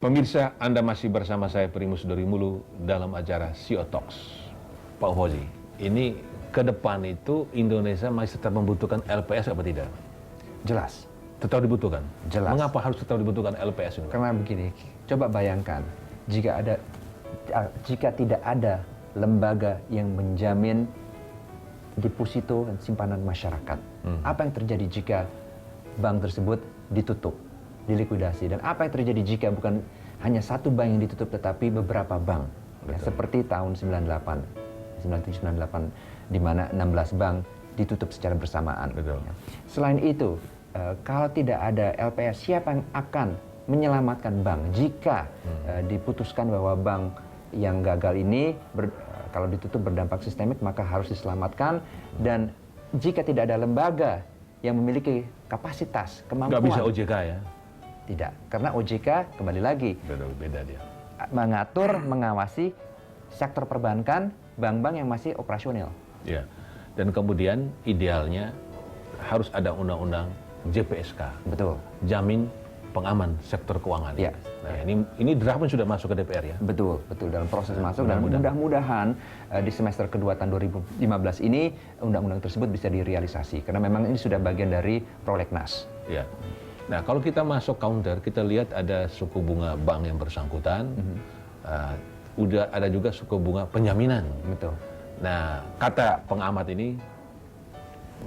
Pemirsa, Anda masih bersama saya Primus Dorimulu dalam acara CEO Talks. Pak Fauzi, ini ke depan itu Indonesia masih tetap membutuhkan LPS apa tidak? Jelas. Tetap dibutuhkan? Jelas. Mengapa harus tetap dibutuhkan LPS ini? Karena begini, coba bayangkan jika tidak ada lembaga yang menjamin deposito dan simpanan masyarakat. Apa yang terjadi jika bank tersebut ditutup, dilikuidasi, dan apa yang terjadi jika bukan hanya satu bank yang ditutup tetapi beberapa bank, ya, seperti tahun 97-98 di mana 16 bank ditutup secara bersamaan. Betul. Selain itu, kalau tidak ada LPS, siapa yang akan menyelamatkan bank jika diputuskan bahwa bank yang gagal ini kalau ditutup berdampak sistemik maka harus diselamatkan, dan jika tidak ada lembaga yang memiliki kapasitas, kemampuan. Nggak bisa OJK ya? Tidak, karena OJK kembali lagi Beda dia. mengatur, mengawasi sektor perbankan, bank-bank yang masih operasional. Ya. Dan kemudian idealnya harus ada undang-undang JPSK. Betul. Jamin pengaman sektor keuangan. Ya. Nah, ini draft pun sudah masuk ke DPR ya. Betul, dalam proses masuk, dan mudah-mudahan di semester kedua tahun 2015 ini undang-undang tersebut bisa direalisasi karena memang ini sudah bagian dari prolegnas. Ya. Nah, kalau kita masuk counter, kita lihat ada suku bunga bank yang bersangkutan, udah ada juga suku bunga penjaminan. Betul. Nah, kata pengamat ini,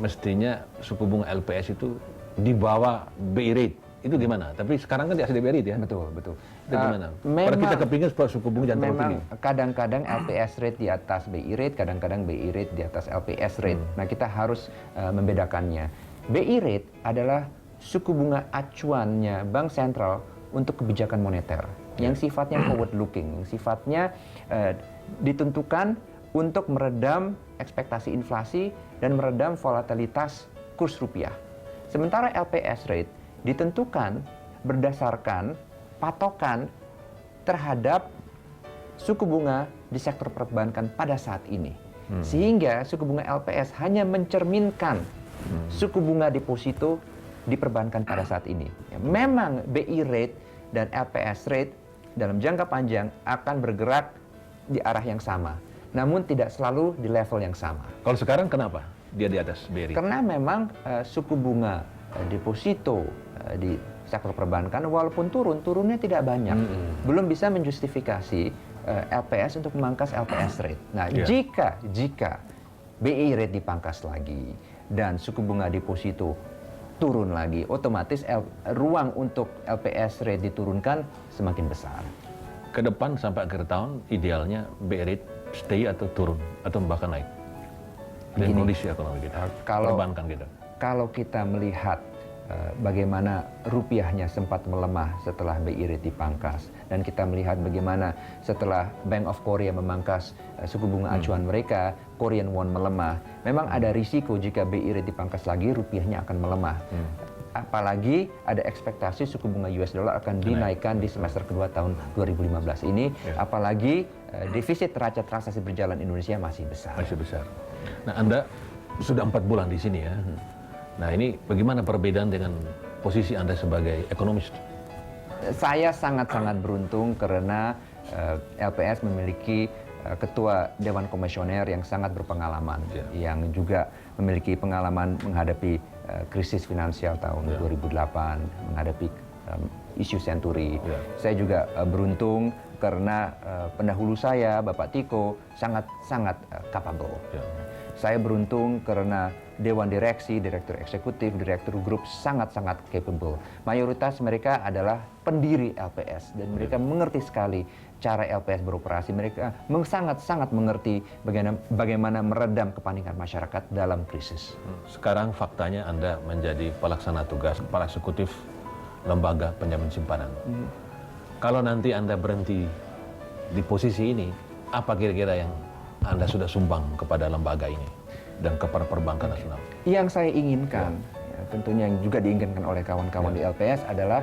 mestinya suku bunga LPS itu di bawah BI rate. Itu gimana? Tapi sekarang kan di atas BI rate ya? Betul. Itu gimana? Memang, pada kita kepingin supaya suku bunga jangan terlalu tinggi. Kadang-kadang LPS rate di atas BI rate, kadang-kadang BI rate di atas LPS rate. Nah, kita harus membedakannya. BI rate adalah suku bunga acuannya Bank Sentral untuk kebijakan moneter yang sifatnya forward looking, yang sifatnya ditentukan untuk meredam ekspektasi inflasi dan meredam volatilitas kurs rupiah. Sementara LPS rate ditentukan berdasarkan patokan terhadap suku bunga di sektor perbankan pada saat ini. Sehingga suku bunga LPS hanya mencerminkan suku bunga deposito di perbankan pada saat ini. Ya, memang BI rate dan LPS rate dalam jangka panjang akan bergerak di arah yang sama, namun tidak selalu di level yang sama. Kalau sekarang kenapa dia di atas BI rate? Karena memang suku bunga deposito di sektor perbankan walaupun turunnya tidak banyak, belum bisa menjustifikasi LPS untuk memangkas LPS rate. Nah, jika BI rate dipangkas lagi dan suku bunga deposito turun lagi, otomatis ruang untuk LPS rate diturunkan semakin besar. Ke depan sampai akhir tahun idealnya BI rate stay atau turun atau bahkan naik dengan kondisi ekonomi kita, perbankan kita. Kalau kita melihat bagaimana rupiahnya sempat melemah setelah BI rate dipangkas, dan kita melihat bagaimana setelah Bank of Korea memangkas suku bunga acuan mereka, Korean won melemah. Memang ada risiko jika BI rate dipangkas lagi, rupiahnya akan melemah. Apalagi ada ekspektasi suku bunga US dollar akan dinaikkan di semester kedua tahun 2015 ini. Apalagi defisit neraca transaksi berjalan Indonesia masih besar. Masih besar. Nah, Anda sudah 4 bulan di sini ya. Nah, ini bagaimana perbedaan dengan posisi Anda sebagai ekonomis? Saya sangat-sangat beruntung karena LPS memiliki ketua Dewan Komisioner yang sangat berpengalaman, yang juga memiliki pengalaman menghadapi krisis finansial tahun 2008, menghadapi isu senturi. Saya juga beruntung karena pendahulu saya, Bapak Tiko, sangat-sangat capable. Saya beruntung karena Dewan Direksi, Direktur Eksekutif, Direktur Grup sangat-sangat capable. Mayoritas mereka adalah pendiri LPS dan mereka mengerti sekali cara LPS beroperasi. Mereka sangat-sangat mengerti bagaimana meredam kepanikan masyarakat dalam krisis. Sekarang faktanya Anda menjadi pelaksana tugas Kepala Eksekutif Lembaga Penjamin Simpanan. Kalau nanti Anda berhenti di posisi ini, apa kira-kira yang Anda sudah sumbang kepada lembaga ini dan kepada perbankan nasional? Yang saya inginkan, tentunya yang juga diinginkan oleh kawan-kawan di LPS adalah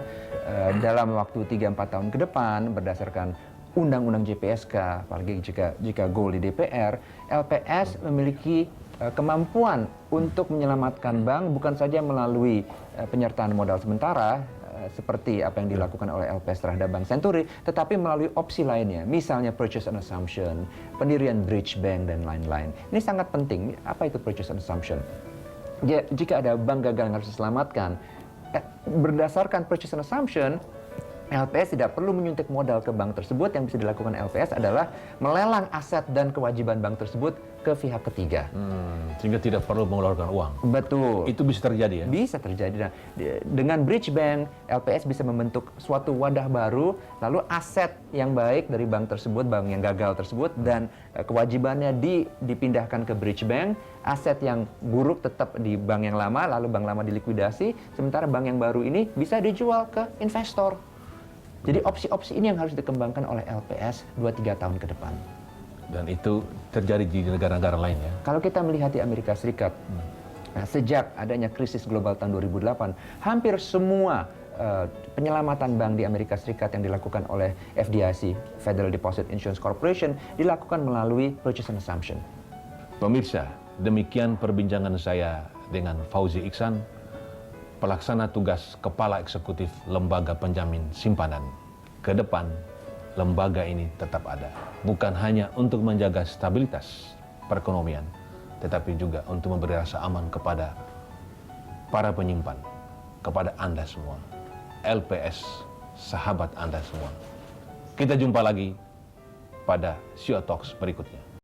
dalam waktu 3-4 tahun ke depan berdasarkan Undang-Undang JPSK, apalagi jika goal di DPR, LPS memiliki kemampuan untuk menyelamatkan bank bukan saja melalui penyertaan modal sementara seperti apa yang dilakukan oleh LPS terhadap Bank Senturi, tetapi melalui opsi lainnya, misalnya purchase and assumption, pendirian bridge bank, dan lain-lain. Ini sangat penting. Apa itu purchase and assumption? Jika ada bank gagal yang harus diselamatkan, berdasarkan purchase and assumption, LPS tidak perlu menyuntik modal ke bank tersebut. Yang bisa dilakukan LPS adalah melelang aset dan kewajiban bank tersebut ke pihak ketiga. Sehingga tidak perlu mengeluarkan uang. Betul. Itu bisa terjadi ya? Bisa terjadi. Nah, dengan bridge bank, LPS bisa membentuk suatu wadah baru, lalu aset yang baik dari bank tersebut, bank yang gagal tersebut, dan kewajibannya dipindahkan ke bridge bank, aset yang buruk tetap di bank yang lama, lalu bank lama dilikuidasi, sementara bank yang baru ini bisa dijual ke investor. Jadi opsi-opsi ini yang harus dikembangkan oleh LPS 2-3 tahun ke depan. Dan itu terjadi di negara-negara lain ya? Kalau kita melihat di Amerika Serikat, sejak adanya krisis global tahun 2008, hampir semua penyelamatan bank di Amerika Serikat yang dilakukan oleh FDIC, Federal Deposit Insurance Corporation, dilakukan melalui purchase and assumption. Pemirsa, demikian perbincangan saya dengan Fauzi Iksan, pelaksana tugas Kepala Eksekutif Lembaga Penjamin Simpanan. Ke depan, lembaga ini tetap ada. Bukan hanya untuk menjaga stabilitas perekonomian, tetapi juga untuk memberi rasa aman kepada para penyimpan, kepada Anda semua. LPS, sahabat Anda semua. Kita jumpa lagi pada Sio Talks berikutnya.